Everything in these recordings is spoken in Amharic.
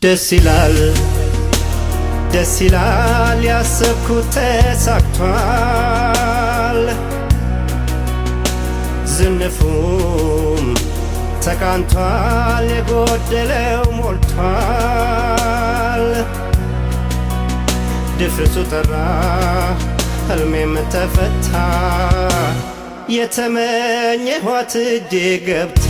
ደስ ይላል ያሰብኩት ተሳክቷል ዝንፉም ተቃንቷል የጎደለው ሞልቷል ድፍርሱ ጠራ ህልሜም ተፈታ የተመኘኋት እጄ ገብታ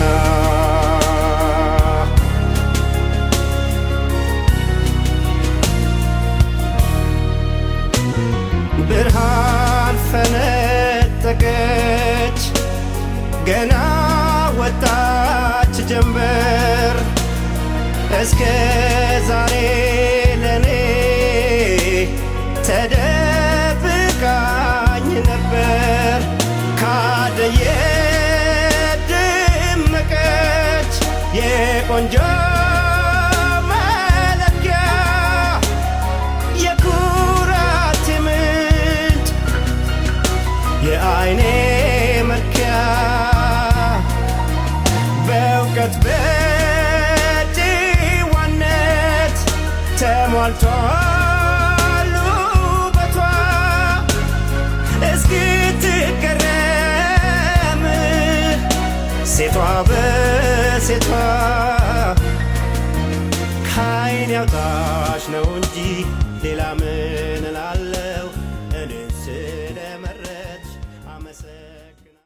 ብርሃን ፈነጠቀች ገና ወጣች ጀንበር እስከ ዛሬ ለኔ ተደብቃኝ ነበር ካደየ ደመቀች የቆንጆ መለኪያ የኩራት ምንጭ የአይኔ መለኪያ በእውቀት በጭዋነት ተሟልቷል ውበቷ እስክትገረም ሴቷ በሴቷ ከዓይን ያውጣሽ ነው እንጂ ሌላ ምን እላለሁ እኔን ስለመረጥሽ አመሰግናለሁ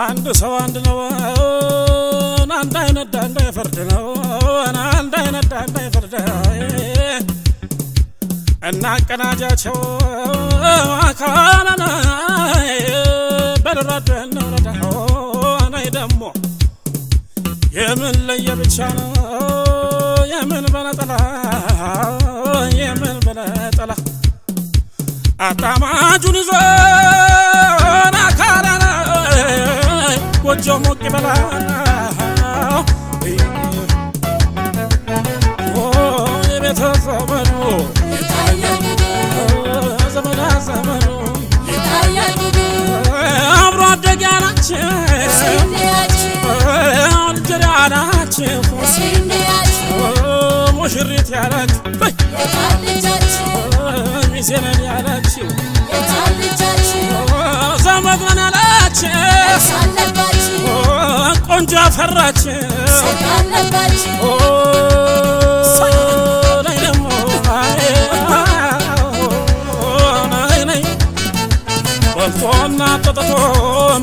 አንድ ሰው አንድ ነው አንድ አይነት አንድ አይፈርድ ነው አንድ አይነት አንድ አይፈርድ እና ቀናጃቸው አካላና በረራደ ነው አይ ደሞ የምን ለየብቻ ነው የምን በነጠላ አጣማጁን ይዞ አካላና ጎጆ ሞቅ በላና የቤተሰበኑ ዘመዳ ዘመኑ አብሮ አደግ ያላችሁ እንጀራ ናችሁ ሙሽሪት ያላችሁ ሚዜነን ያላችሁ ዘመድን ያላችሁ ቆንጆ አፈራችሁ ላይ ደሞ በልቶና ጠጥቶ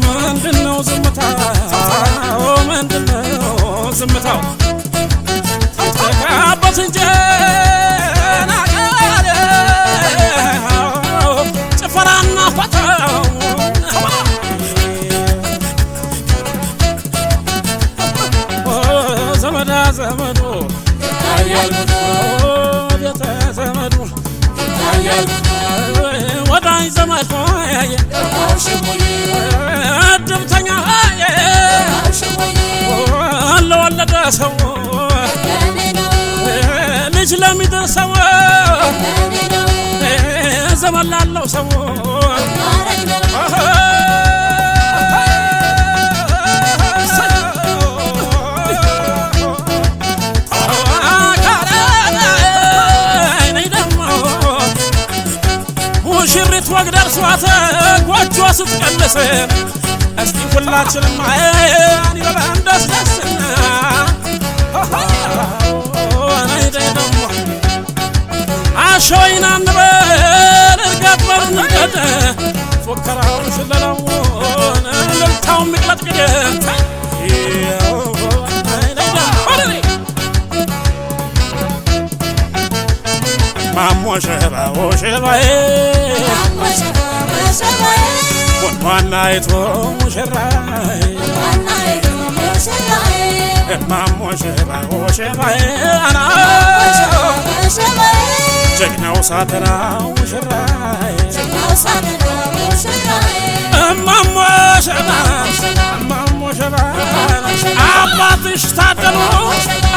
ምንድነው ዝምታው ተጋባት እንጀና ጭፈራና ፎታው ዘመዱ ቤተ ዘመዱ ወዳኝ ዘመድ እድምተኛ ለወለደ ሰው ልጅ ለሚደርሰው ዘመን ላለው ሰው ሙሽሪት ወግ ደርሷት ጎጆ ስትቀልስ እስቲ ሁላችንም አይን ይበላን ደስደስና አይ ደሞ አሾይና እንበል እርጋት በርንቀት ፉከራውን ሽለላውን ልልታው የሚቀጥቅድ ማሞ ሸባዬ ዋናይቱ ሙሽራዬ ሙሽራዬ አና ጀግናው ሳተናው ሙሽራዬ አባትሽ ታደሉ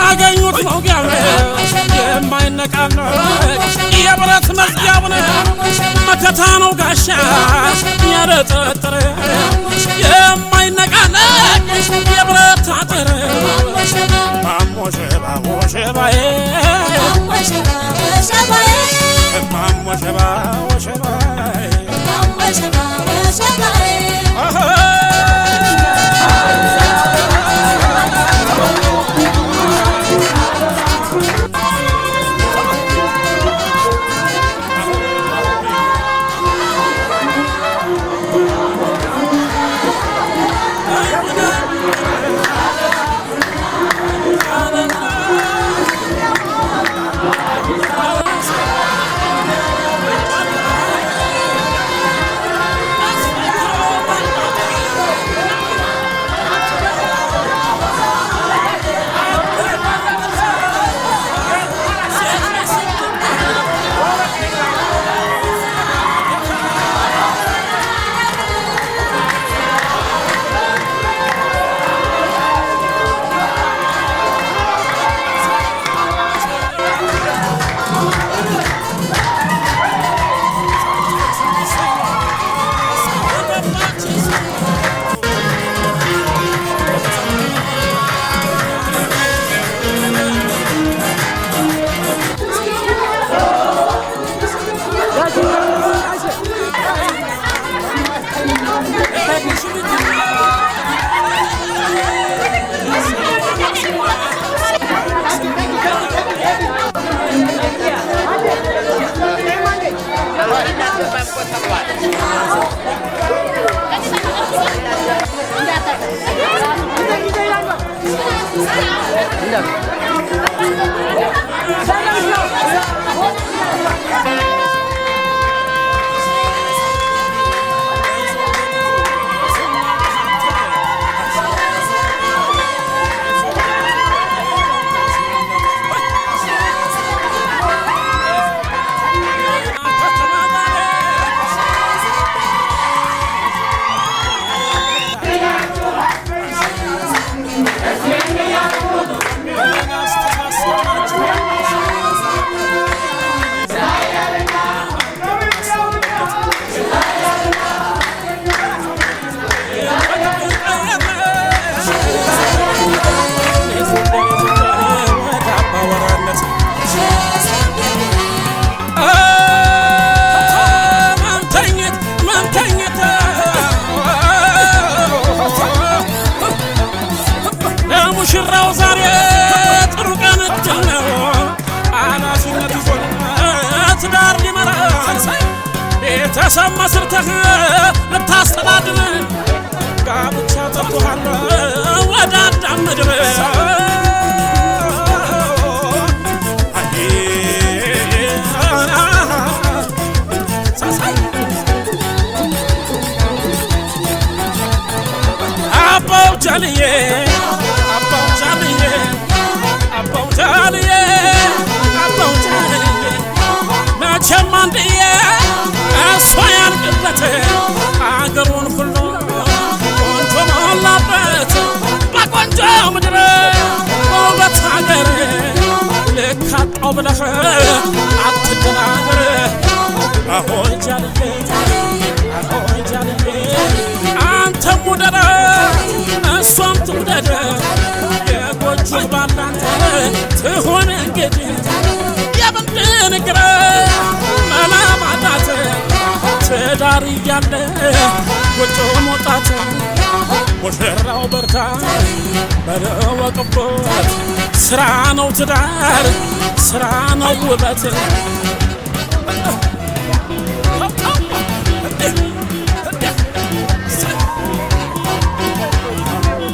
አገኙት መውጊያው የማይነቃነቅ የብረት መዝጊያው መከታ ነው ጋሻ ያረጠጠረ የማይነቃነቅ የብረት አጥር ማሞሸባ ወሸባዬ ማሞሸባ ወሸባዬ ሙሽራው ዛሬ ጥሩ ቀን ነው አናሲነት ይዞት ዳር ሊመራ ቤተሰብ መስርተህ ልታስተዳድር ጋብቻ ጠርቶሃል ወደ አዳም ምድር አባው ጃልዬ መቼም አንድዬ እሷ ያልቅበት አገሩን ሁሉ ቆንጆ ሞላበት በቆንጆ ምድር ውበት አገር ልካጣው ብለህ አትደናገር አሆይ ጃልዬ አሆይ ጃልዬ አንተም ውደድ እሷም ትውደድ የጎጆ ባላንተ ትሆን እንግዲህ የምንድን ግረ መላማጣት ትዳር እያለ ጎጆ መውጣት ሙሽራው በርታ በለወቅበት ስራ ነው ትዳር ስራ ነው ውበት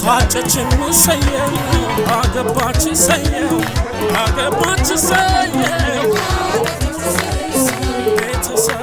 ታጨችን ሰየው አገባች ሰየው አገባች ሰየው ቤተሰብ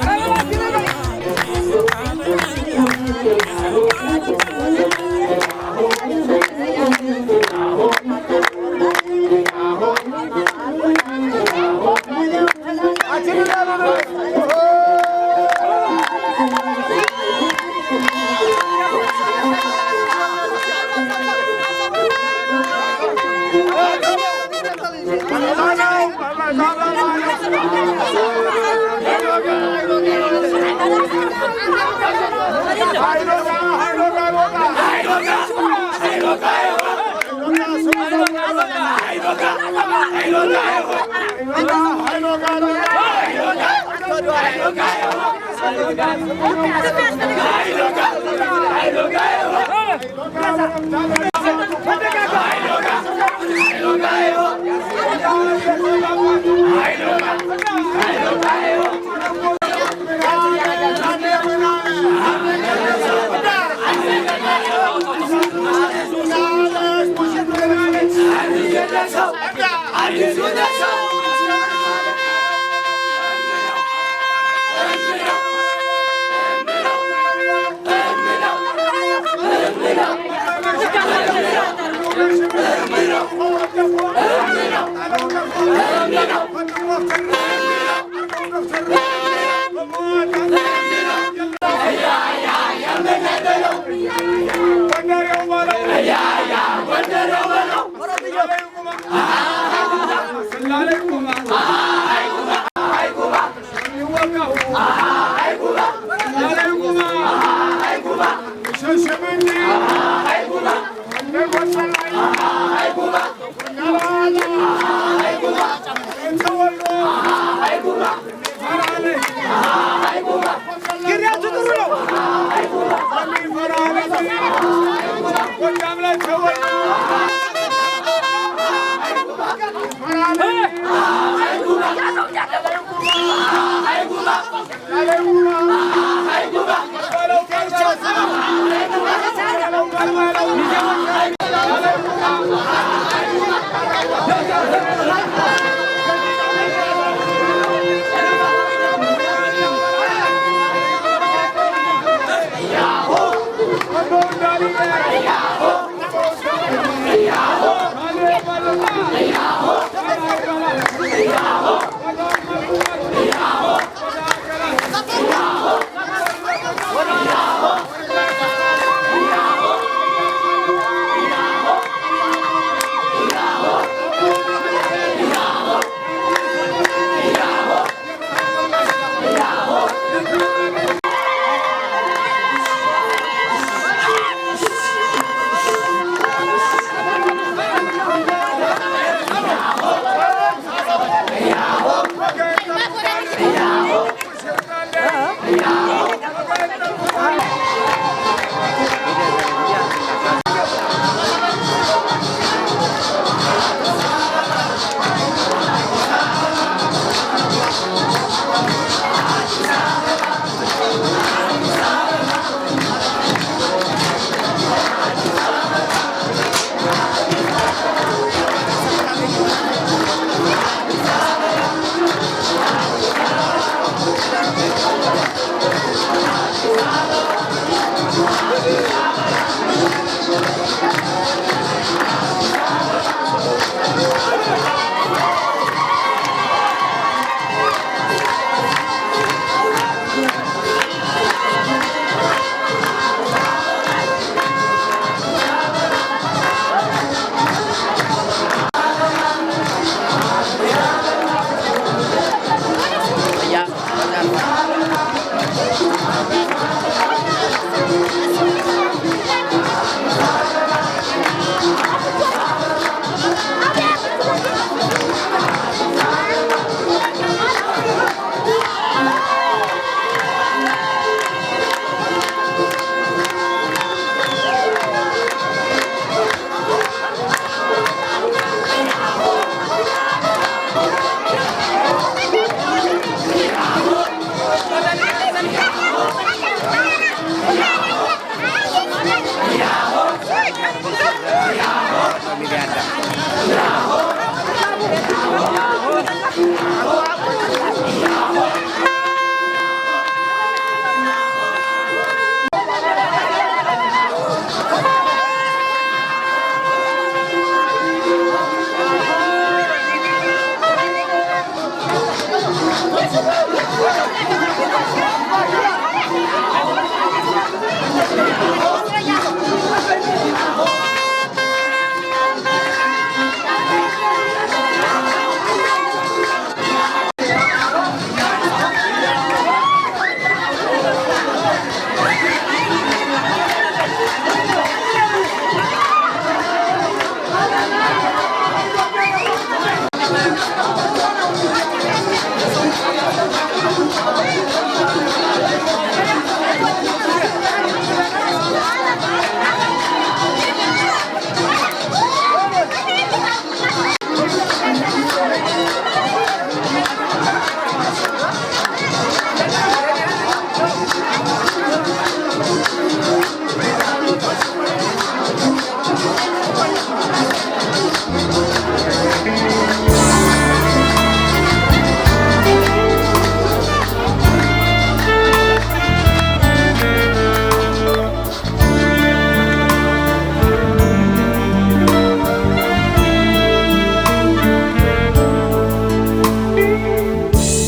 Yahoo!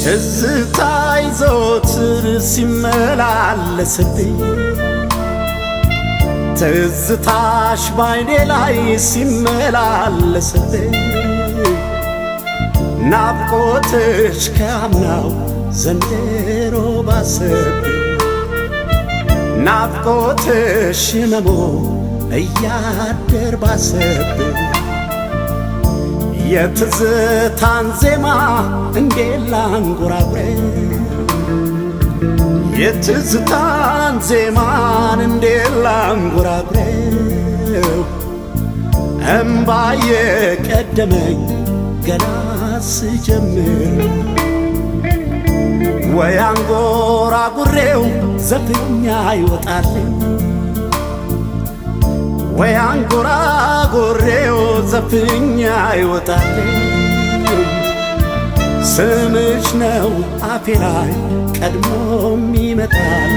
ትዝታይ ዘወትር ሲመላለስብኝ ትዝታሽ ባይኔ ላይ ሲመላለስብኝ ናፍቆትሽ ከአምናው ዘንድሮ ባሰብኝ ናፍቆትሽ ህመሙ እያደር ባሰብኝ የትዝታን ዜማ እንዴት ላንጎራጉረው የትዝታን ዜማን እንዴት ላንጎራጉረው እምባዬ ቀደመኝ ገና ስጀምር ወይ አንጎራጉሬው ዘፍኛ ይወጣልኝ ወይ አንጎራጉሬው ዘፍኛ ይወጣልኝ ስምሽ ነው አፌ ላይ ቀድሞም ይመጣል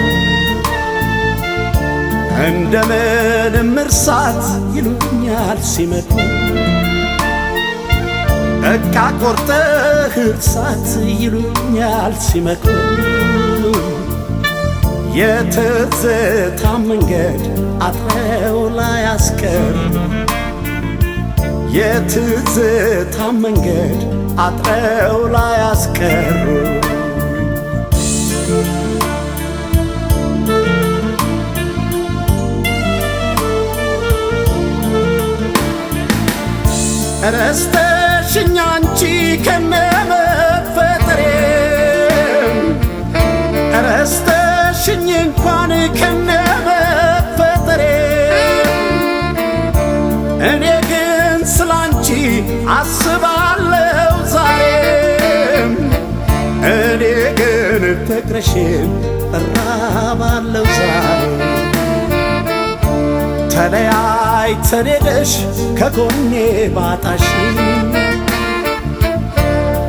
እንደምንም እርሳት ይሉኛል ሲመጡ በቃ ቆርጠህ እርሳት ይሉኛል ሲመክሩ የትዝታ መንገድ አጥረው ላይ አስቀር የትዝታ መንገድ አጥረው ላይ አስቀሩ ረስተሽኝ አንቺ ከነመፈጠሬ ረስተሽኝ እንኳን ከነመፈጠሬ እኔ ግን ስላንቺ አስባለሁ ዛሬም እኔ ግን ፍቅርሽን እራባለሁ ዛሬ ተለያይተን ሄደሽ ከጎኔ ባጣሽ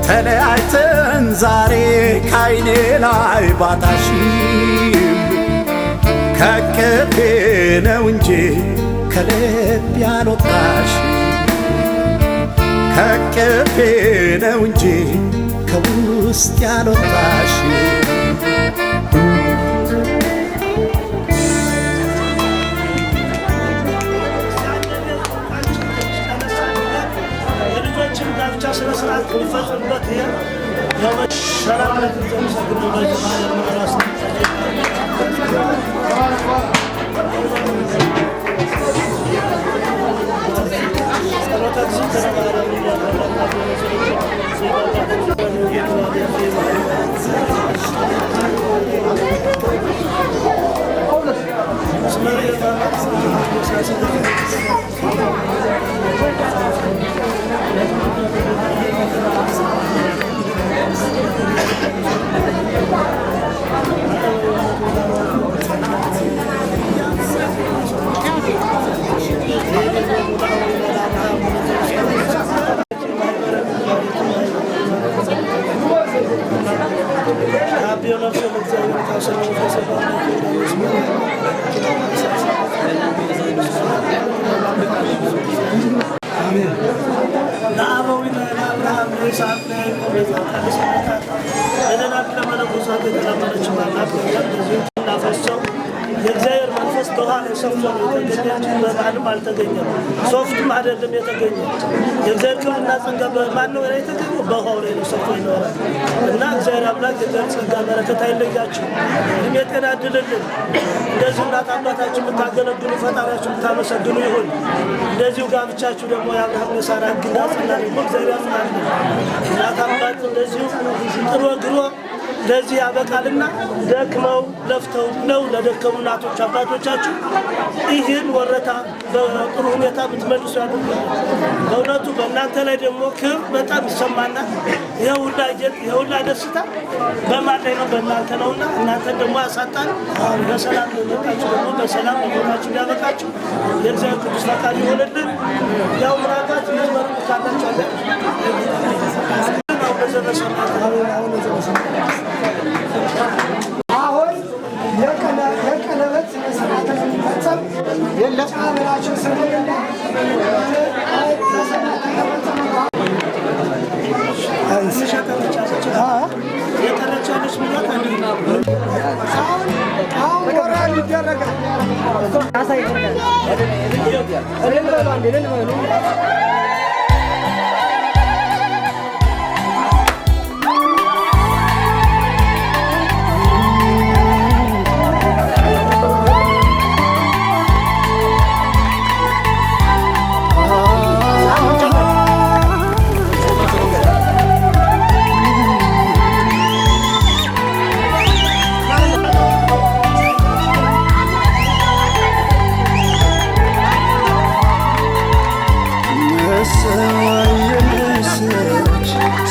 ተለያይተን ዛሬ ካይኔ ላይ ባጣሽ ከቅፌ ነው እንጂ ከልብ ያልወጣሽ ከቅፌ ነው እንጂ ከውስጥ ያልወጣሽ የእግዚአብሔር መንፈስ በኋላ ሰፍቶ የተገኘች በማንም አልተገኘም። ሶፍትም አይደለም የተገኘ የእግዚአብሔር ክብርና ጸጋ በማን ነው የተገኘው? በውሃው ላይ ነው ሰፍቶ ይኖራል እና እግዚአብሔር አምላክ የእግዚአብሔር ጸጋ በረከት አይለያችሁ፣ እድሜ ጤና ያድልልን። እንደዚሁ እናት አባታችሁ የምታገለግሉ ፈጣሪያችሁ የምታመሰግኑ ይሁን። እንደዚሁ ጋብቻችሁ ደግሞ የአብርሃም የሳራ ሕግና ጸና ደግሞ እግዚአብሔር ያጽናል። እናት አባት እንደዚሁ ጥሮ ግሮ ለዚህ ያበቃልና ደክመው ለፍተው ነው ለደከሙ እናቶች አባቶቻችሁ ይህን ወረታ በጥሩ ሁኔታ ብትመልሱ ያድርጋል። በእውነቱ በእናንተ ላይ ደግሞ ክብር በጣም ይሰማናል። የሁላ ደስታ በማን ላይ ነው? በእናንተ ነውና እናንተ ደግሞ ያሳጣል። በሰላም ለመጣችሁ ደግሞ በሰላም ለሞታችሁ ያበቃችሁ የእግዚአብሔር ቅዱስ ፈቃድ ይሆንልን። ያው ምራቃት ይመሩ ካላችሁ አለ አሁን የቀለበት ስርዓት የሚፈጸም የለም። አብራችሁ ስለሌለ ትንሽ ሚላት አሁን ሞራል ይደረጋል።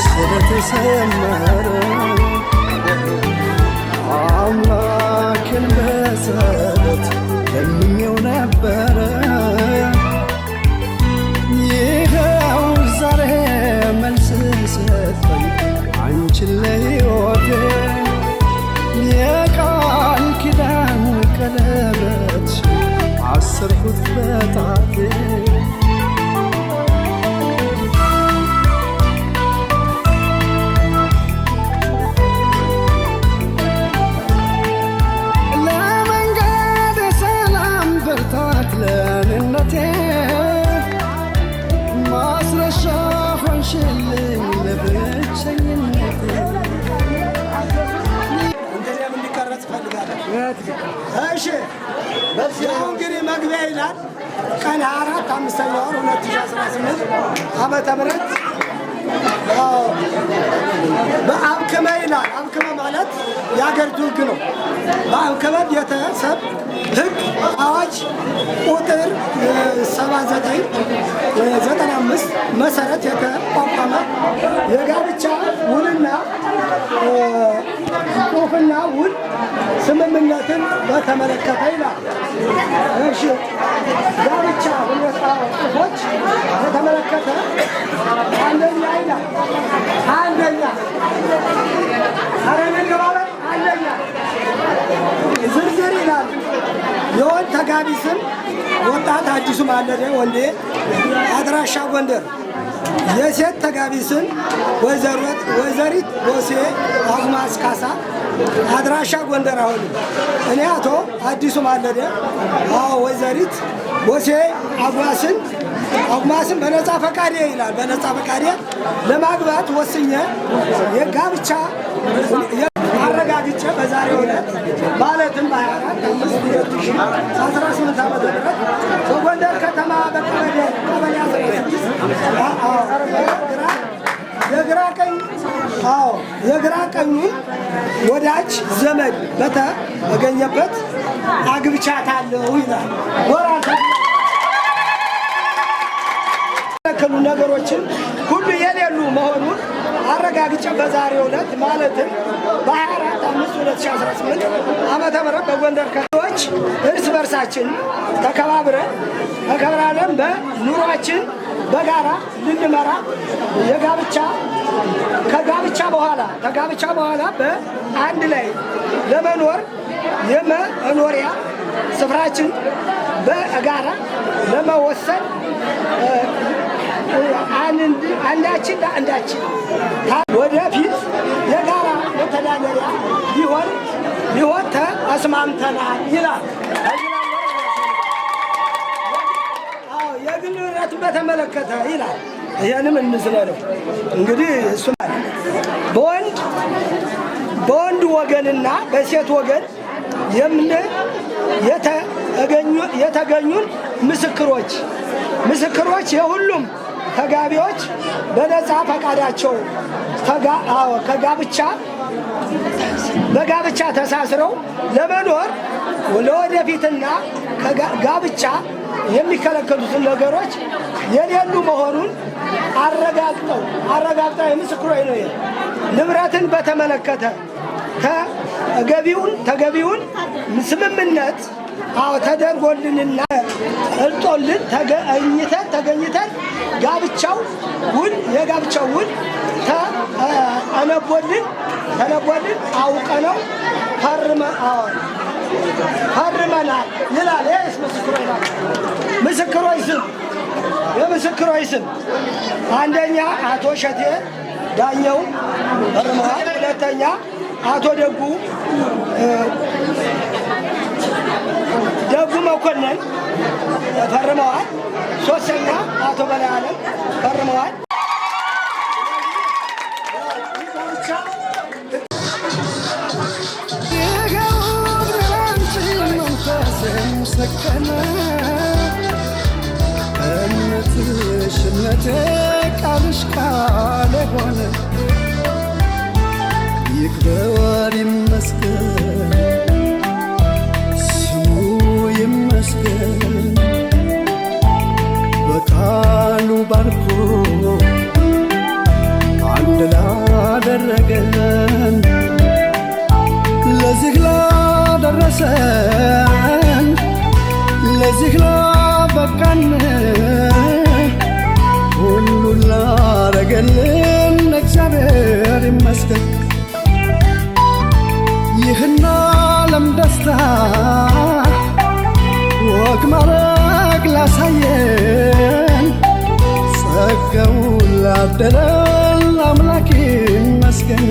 ስለተሰመረ አምላክን በጸሎት ለምኜው ነበረ። ይኸው ዛሬ መልስ ሰጠኝ አንቺን ለሕይወቴ የቃል ኪዳን ቀለበት አሰርኩት በጣቴ ማስረሻ ሆንሽልኝ ለብቸኝነቴ። እንደዚያም እንዲቀረጽ እፈልጋለሁ። እሺ ያው እንግዲህ መግቢያ ይላል ቀን 24 5ኛ ወር 2018 ዓመተ ምህረት በአብክመ ይላል። አብክመ ማለት የአገሪቱ ሕግ ነው። በአብክመ ቤተሰብ ሕግ አዋጅ ቁጥር 79/95 መሰረት የተቋቋመ የጋብቻ ውልና ጽሑፍና ውል ስምምነትን በተመለከተ ይላል። እሺ ጋብቻ ሁኔታ ጽሑፎች በተመለከተ አንደኛ ይላል። አንደኛ አንደኛ ዝርዝር ይላል። የወንድ ተጋቢ ስም ወጣት አዲሱ ማለደ ወንዴ፣ አድራሻ ጎንደር። የሴት ተጋቢ ስም ወይዘሪት ቦሴ አጉማስ ካሳ፣ አድራሻ ጎንደር። አሁን እኔ አቶ አዲሱ ማለደ ወይዘሪት ቦሴ አጉማስን በነፃ ፈቃዴ ይላል። በነፃ ፈቃዴ ለማግባት ወስኜ የጋብቻ አረጋግጬ በዛሬው ዕለት ማለትም በ24/5/2018 ዓ.ም በጎንደር ከተማ በቀበሌ 16 የግራ ቀኙን ወዳጅ ዘመድ በተገኘበት አግብቻታለሁ ይላል። ክሉ ነገሮችን ሁሉ የሌሉ መሆኑን አረጋግጬ በዛሬው ዕለት ማለትም በ24/5/2018 ዓመተ ምህረት በጎንደር ከተሞች እርስ በርሳችን ተከባብረን በኑሯችን በጋራ ልንመራ ከጋብቻ በኋላ በአንድ ላይ ለመኖር የመኖሪያ ስፍራችን በጋራ ለመወሰን አንዳችን ለአንዳችን ወደፊት የጋራ መተዳደሪያ ሊሆን ተስማምተናል ይላል። የግንኙነቱን በተመለከተ ይላል። ይህንም እንስለለው እንግዲህ እሱ በወንድ ወገንና በሴት ወገን የተገኙን ምስክሮች የሁሉም ተጋቢዎች በነፃ ፈቃዳቸው በጋብቻ ተሳስረው ለመኖር ለወደፊትና ጋብቻ የሚከለከሉትን ነገሮች የሌሉ መሆኑን አረጋግጠው የምስክሮች ነው። ንብረትን በተመለከተ ተገቢውን ስምምነት ተደርጎልንና እልጦልን ተገኝተን የጋብቻው ውል ተነቦልን አውቀነው ፈርመናል ይላል። ይህስ ምስክሮች ስም አንደኛ አቶ ሸቴ ዳኘው ፈርመዋል። ሁለተኛ አቶ ደጉ መኮንን ፈርመዋል። ሶስተኛ አቶ በላይ ዓለም ፈርመዋል። ሰከነ እምነትሽ እምነቴ ቃልሽ ቃሌ ሆነ ይክበር ይመስገን ስሙ ይመስገን በቃሉ ባርኮ አንድ ላደረገን ለዚህ ላደረሰን ለዚህ ላበቃን ሁሉን ላረገልን እግዚአብሔር ይመስገን። ይህን ዓለም ደስታ ወግ ማረግ ላሳየን ጸጋውን ላደለን አምላክ ይመስገን።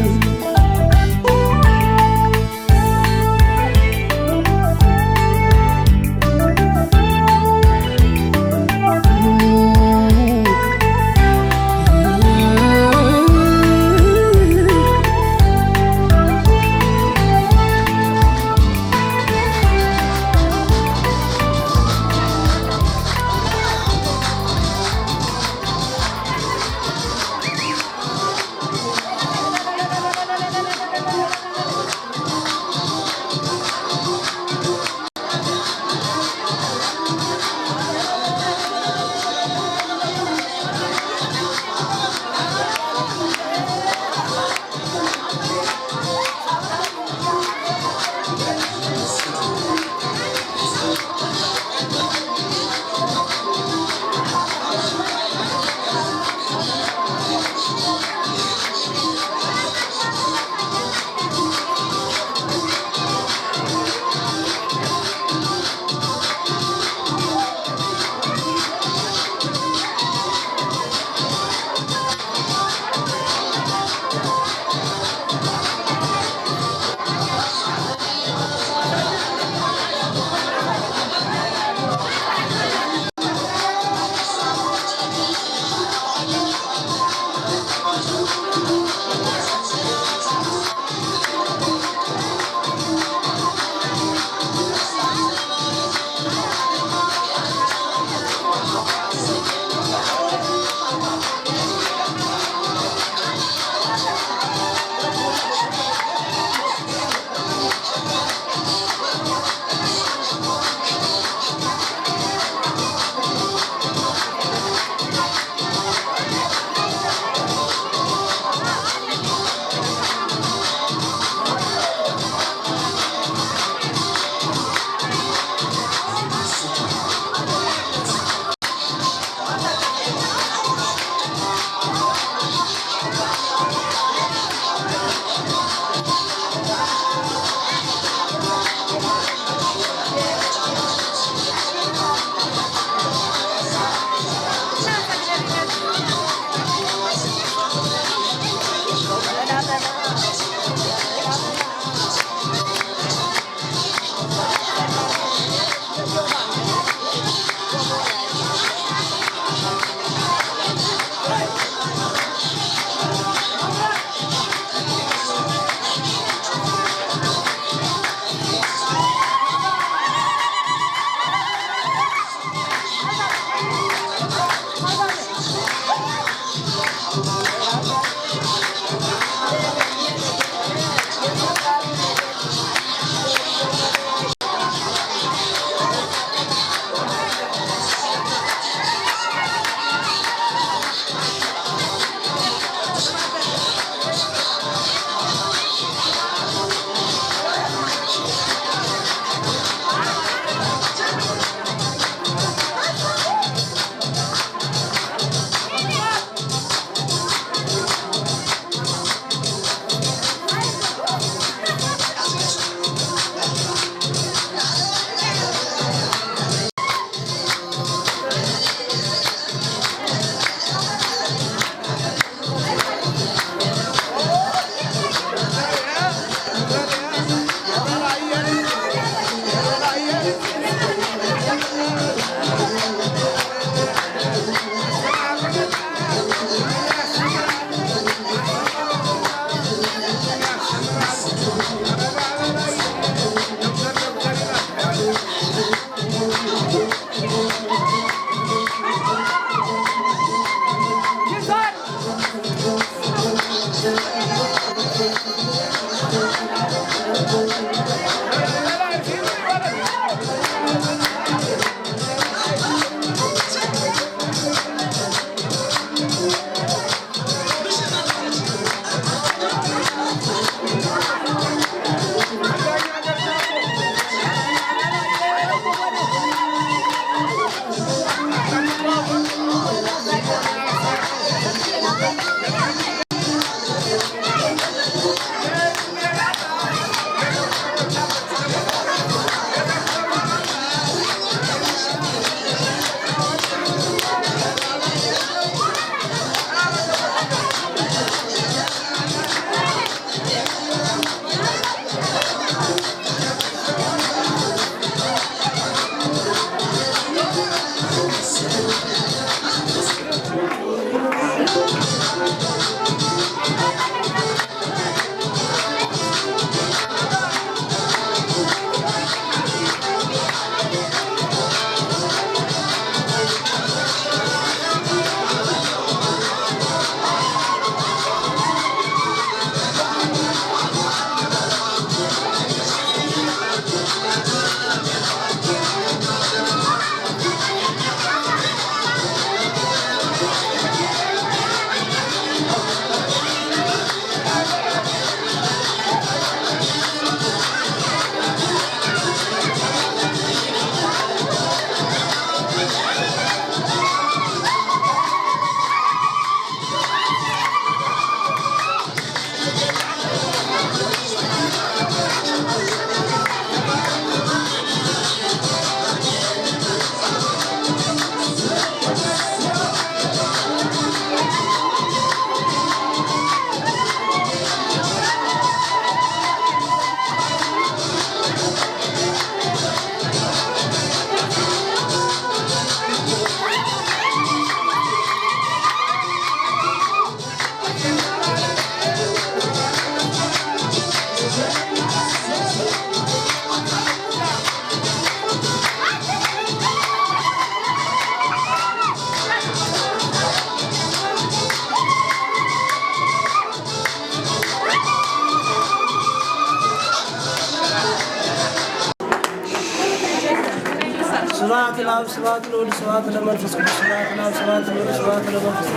سبحان الله سبحان الله سبحان الله منفس سبحان الله سبحان الله سبحان الله منفس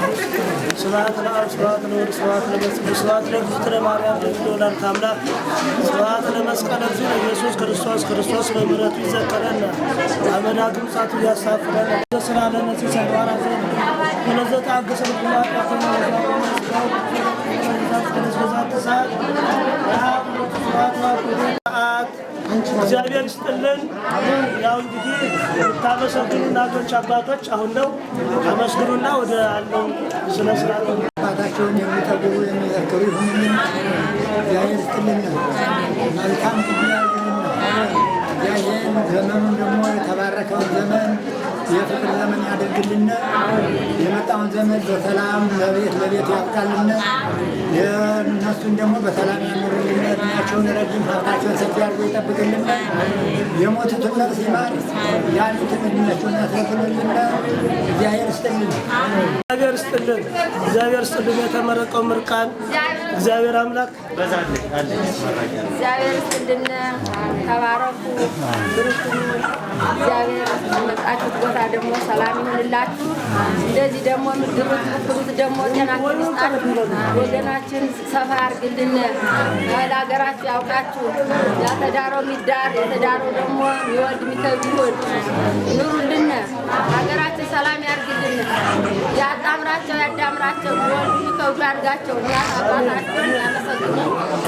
سبحان الله سبحان الله سبحان الله منفس سبحان الله ذكر ማርያም ደውላን ታምላክ سبحان الله መስቀል እግዚእ ኢየሱስ ክርስቶስ በምሕረቱ ይዘከረን አመና ግምጻቱ ያሳፍረን ስለዓለም ሲሰራራ ዘንድ ወለዘታ አገሰን ኩላት እግዚአብሔር ይስጥልን። ያው እንግዲህ ታመሰግኑ እናቶች አባቶች አሁን ነው አመስግኑና ወደ አለው ስለ ስርዓቱ አባታቸውን የሚጠብቁ የሚዘክሩ ይሁንልን። እግዚአብሔር ይስጥልን። መልካም ጊዜ ያየን ዘመኑን ደግሞ የተባረከውን ዘመን የፍቅር ዘመን ያደርግልን። የመጣውን ዘመን በሰላም ለቤት ያብቃልን። የእነሱን ደግሞ በሰላም ያኖርልን። እድሜያቸውን ረጅም ሀብታቸውን ሰፊ አድርጎ ይጠብቅልን። የሞቱትን ነፍስ ይማር፣ ያሉትን እድሜያቸውን ያስረክብልን። እግዚአብሔር ይስጥልን። እግዚአብሔር ይስጥልን። እግዚአብሔር ይስጥልን። የተመረቀው ምርቃን እግዚአብሔር አምላክ እግዚአብሔር ይስጥልን። ተባረኩ። እግዚአብሔር መጣችሁት ቦታ ደግሞ ሰላም ይሁንላችሁ። እንደዚህ ደግሞ ምድሩት ደግሞ ጤናችን ይስጣችሁ። ወገናችን ሰፋ ያርግልን። ለሀገራችሁ ያውቃችሁ። ያተዳረው የሚዳር የተዳረው ደግሞ የሚወልድ የሚከብድ ይወልድ ኑሩልን። ሀገራችን ሰላም ያርግልን። ያጣምራቸው ያዳምራቸው። የሚወልዱ የሚከብዱ ያርጋቸው። እናት አባታቸውን ያመሰግኑ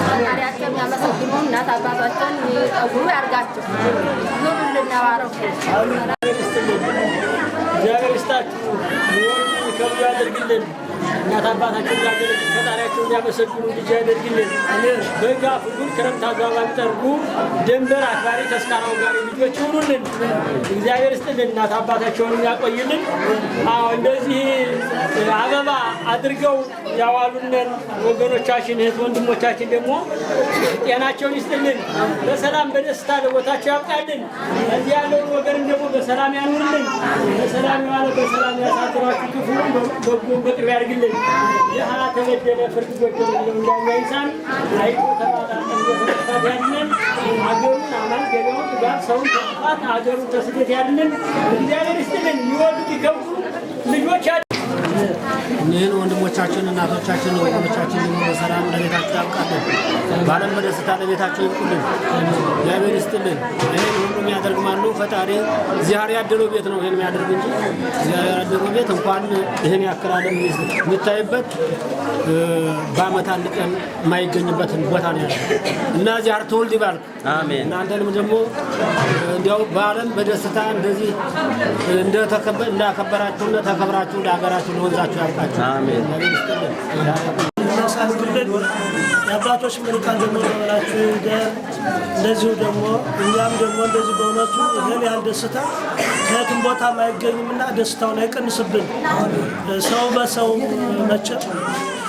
ፈጣሪያቸውን ያመሰግኑ። እናት አባታቸውን የሚጠጉሩ ያርጋቸው። ኑሩልን። ባረኩ። እግዚአብሔር ይስጣችሁ። ከብዙ ያደርግልን። እናት አባታቸውን ያገለግሉ ፈጣሪያቸውን ያመሰግኑ ልጅ ያደርግልን። በጋ ፍጉን ክረምት አጋባ ጠርጉ ድንበር አክባሪ ተስካራው ጋር ልጆች ይሁኑልን። እግዚአብሔር ይስጥልን። እናት አባታቸውን ያቆይልን። አዎ እንደዚህ አበባ አድርገው ያዋሉልን ወገኖቻችን እህት ወንድሞቻችን ደግሞ ጤናቸውን ይስጥልን። በሰላም በደስታ ለቦታቸው ያብቃልን። እዚህ ያለውን ወገን ደግሞ በሰላም ያኑርልን። በሰላም ያለ በሰላም ያሳድራችሁ። ክፉን በጎን በቅርብ ያድርግልን። ይህ ተበደለ ፍርድ ጎደለ እንዳይሳን አይቶ ተባላ ከጥፋት ያድነን። ሀገሩን አማን ገበያውን ጋር ሰውን ከጥፋት ሀገሩን ከስደት ያድነን። እግዚአብሔር ይስጥልን። የሚወዱት ይከብሩ ልጆች እኒህን ወንድሞቻችን እናቶቻችን ወገኖቻችን ደግሞ በሰላም ለቤታቸው ያብቃልን። በዓለም በደስታ ለቤታቸው ይብቁልን። እግዚአብሔር ይስጥልን። ይህን ሁሉ የሚያደርግ ማን ነው? ፈጣሪ። እግዚአብሔር ያደረው ቤት ነው ይህን የሚያደርግ እንጂ እግዚአብሔር ያደረው ቤት እንኳን ይህን ያክል ዓለም የሚታይበት በዓመት አንድ ቀን የማይገኝበትን ቦታ ነው ያለው እና እግዚአብሔር ትውልድ ይባርክ። አሜን። እናንተንም ደግሞ እንዲያው በዓለም በደስታ እንደዚህ እንዳከበራችሁና ተከብራችሁ ለሀገራችሁ ለወንዛችሁ ያብቃችሁ። አሜን። የአባቶች መልካም ደግሞ ለበላችሁ እንደዚሁ ደግሞ እኛም ደግሞ እንደዚህ በእውነቱ ይህን ያህል ደስታ ከየትም ቦታ አይገኝምና ደስታውን አይቀንስብን። ሰው በሰው መቼም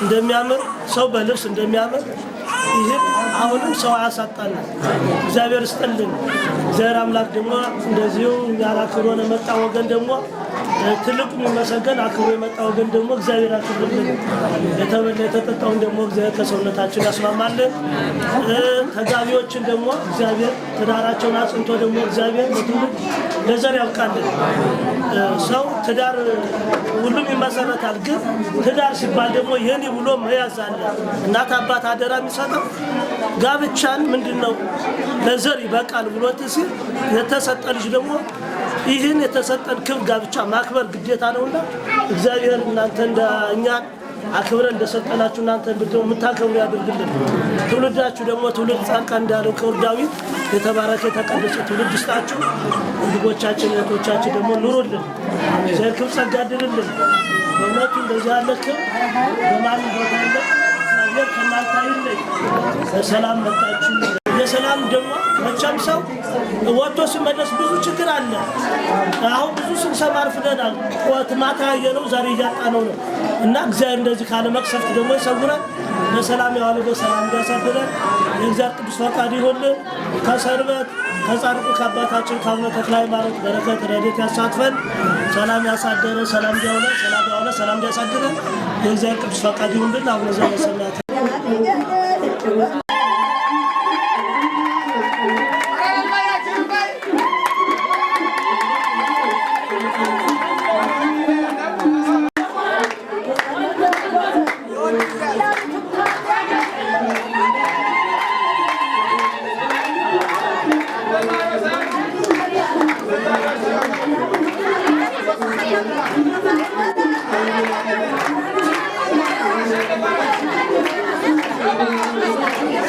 እንደሚያምር ሰው በልብስ እንደሚያምር ይህን አሁንም ሰው አያሳጣን። እግዚአብሔር ይስጥልን። እግዚአብሔር አምላክ ደግሞ እንደዚሁ እኛን አክብሮ ለመጣ ወገን ደግሞ ትልቁ የሚመሰገን አክብሮ የመጣ ወገን ደግሞ እግዚአብሔር አክብርልን። የተበላ የተጠጣውን ደግሞ እግዚአብሔር ከሰውነታችን ያስማማልን። ተጋቢዎችን ደግሞ እግዚአብሔር ትዳራቸውን አጽንቶ ደግሞ እግዚአብሔር ለትውልድ ለዘር ያብቃልን። ሰው ትዳር ሁሉም ይመሰረታል፣ ግን ትዳር ሲባል ደግሞ ይህን ብሎ መያዝ አለ። እናት አባት አደራ የሚሰጠው ጋብቻን ምንድነው ለዘር ይበቃል ብሎት ሲል የተሰጠ ልጅ ደግሞ ይህን የተሰጠን ክብር ጋብቻ ማክበር ግዴታ ነውና እግዚአብሔር እናንተ እንደኛ አክብረን እንደሰጠናችሁ እናንተ ብትው የምታከብሩ ያድርግልን። ትውልዳችሁ ደግሞ ትውልድ ጻድቃን እንዳለው ክቡር ዳዊት የተባረከ የተቀደሰ ትውልድ ይስጣችሁ። ወንድሞቻችን እህቶቻችን ደግሞ ኑሩልን። እግዚአብሔር ክብር ጸጋ ያድርልን። በእውነቱ እንደዚህ ያለ ክብር በማንም ቦታ ያለ እግዚአብሔር ከእናንተ አይለይ። በሰላም መጣችሁ። የሰላም ደግሞ መቼም ሰው ወጥቶ ሲመለስ ብዙ ችግር አለ። አሁን ብዙ ስንሰማ አርፍደናል። ማታ ያየነው ዛሬ እያጣነው ነው እና እግዚአብሔር እንደዚህ ካለ መቅሰፍት ደግሞ ይሰውረን። በሰላም ያዋለ በሰላም እንዲያሳድረን የእግዚአብሔር ቅዱስ ፈቃድ ይሁንልን። ከሰርበት ከጻድቁ ከአባታችን ከአቡነ ተክለ ሃይማኖት በረከት ረድኤት ያሳትፈን። ሰላም ያሳደረ ሰላም ያዋለ ሰላም ያዋለ ሰላም እንዲያሳድረን የእግዚአብሔር ቅዱስ ፈቃድ ይሁንልን። አቡነ ዘበሰማያት Thank you.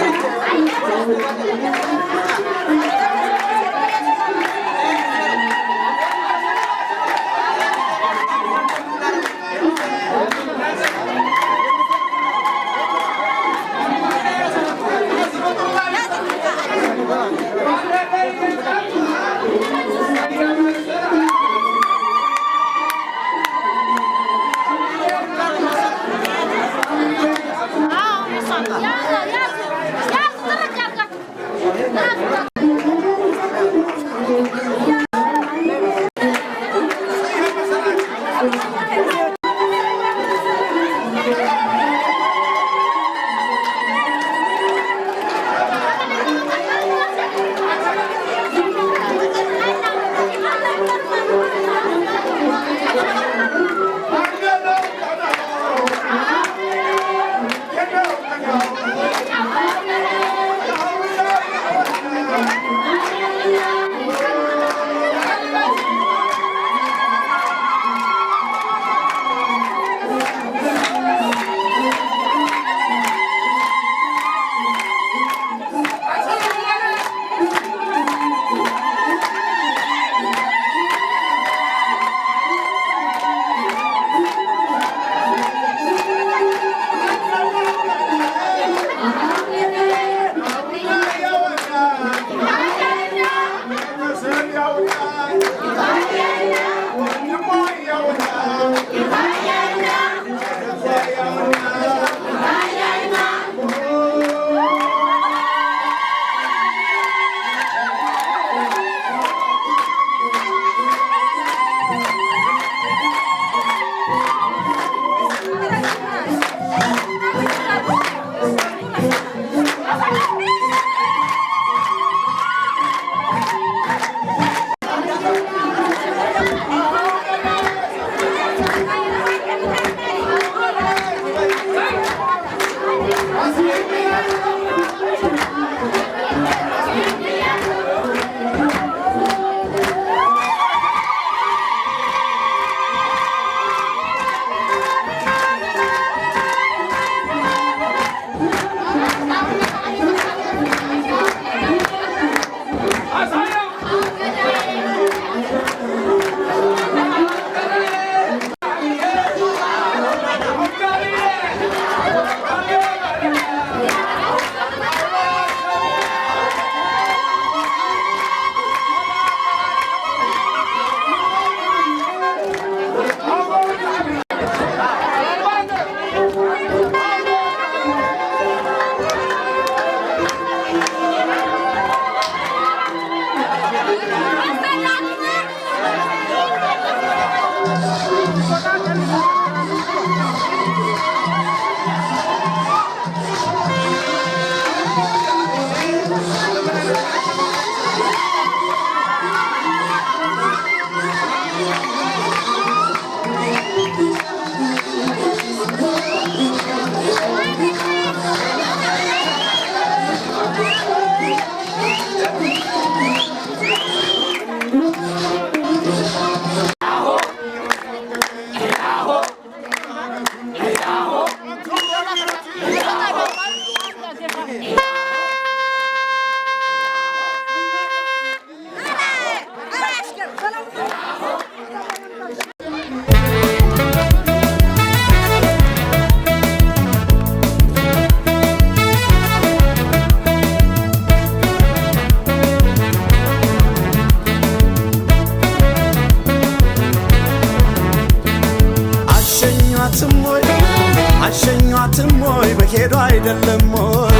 አይደለም ወይ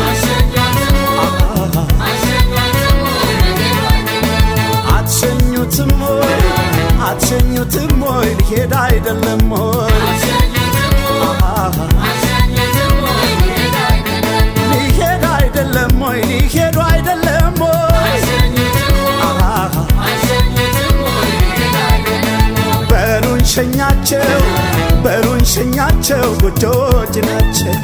አትሸኙትም ወይ አትሸኙትም ወይ ሊሄድ አይደለም ወይ ሊሄድ አይደለም ወይ ሊሄዱ አይደለም ወይ በሉን ሸኛቸው በሉን ሸኛቸው ጎጆች ናቸው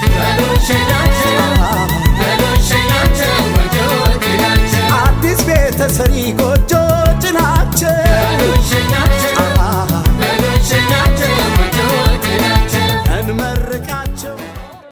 አዲስ ቤተ ሰሪ